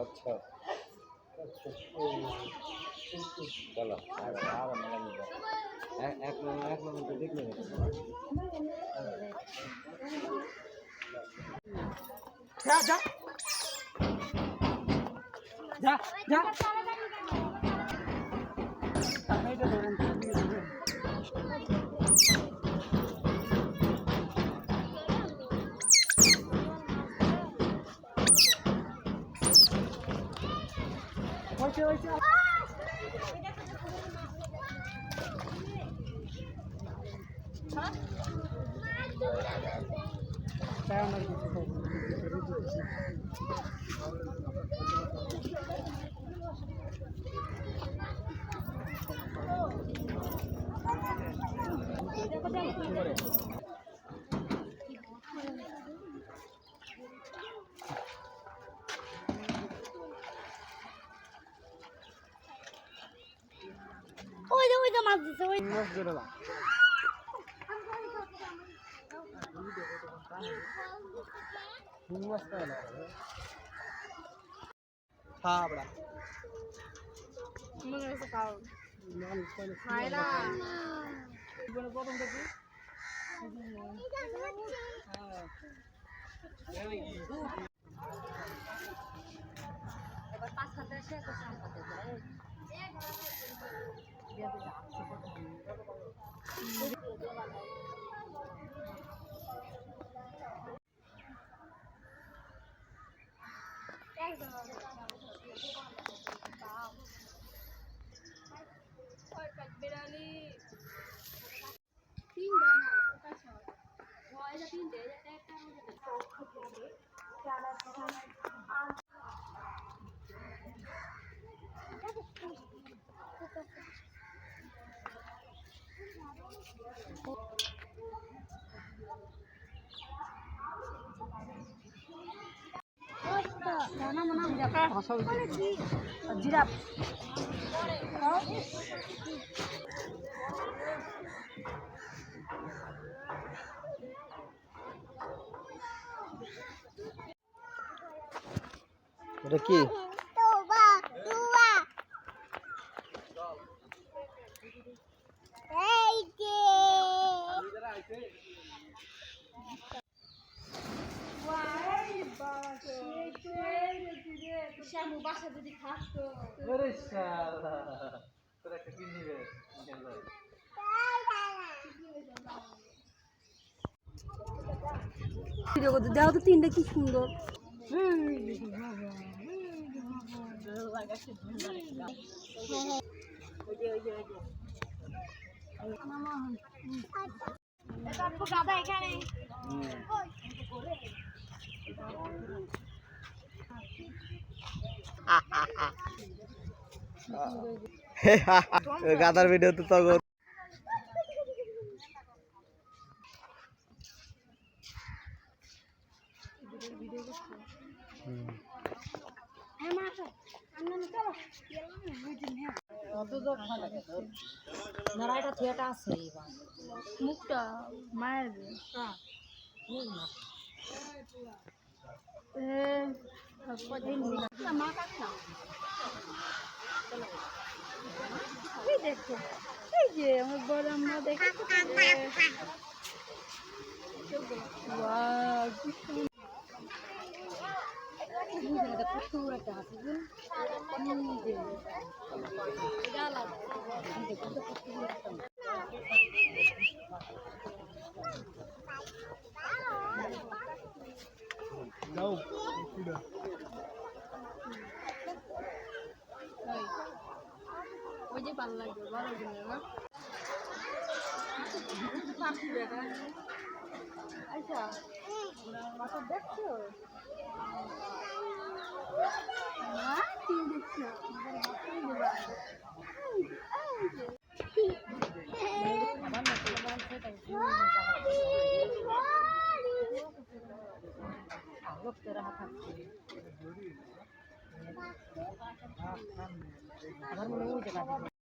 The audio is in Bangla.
अच्छा चलो एक मिनट देख लेंगे जा जा जा जा ওই তো মাছ দিছে ওই মাছ ধরে না মাছ খায় না হ্যাঁ বড়া মনে হচ্ছে খাও খায় না জীবনে প্রথম দেখি এবার 5 হাজার শেয়ার করতে আমাদের যায় জিরাফ এটা কি বাসা যদি খাতো ওরে শালা তোরা একটা কিন নিবে ভিডিও করতে দাও তো তিনটা কি সুন্দর দাদা এখানে গাদার ভিডিও তো তখন নারায়টা থিয়েটা আছে মুখটা মায়ের মা কাকা দেখো এই যে আমার বড় আম্মা দেখে ওই যে ভালো লাগবে বড় দিনে না আচ্ছা মাথা দেখছো না কি দেখছো রক্ত রাখা থাকছে আমার মনে হয় ওই জায়গা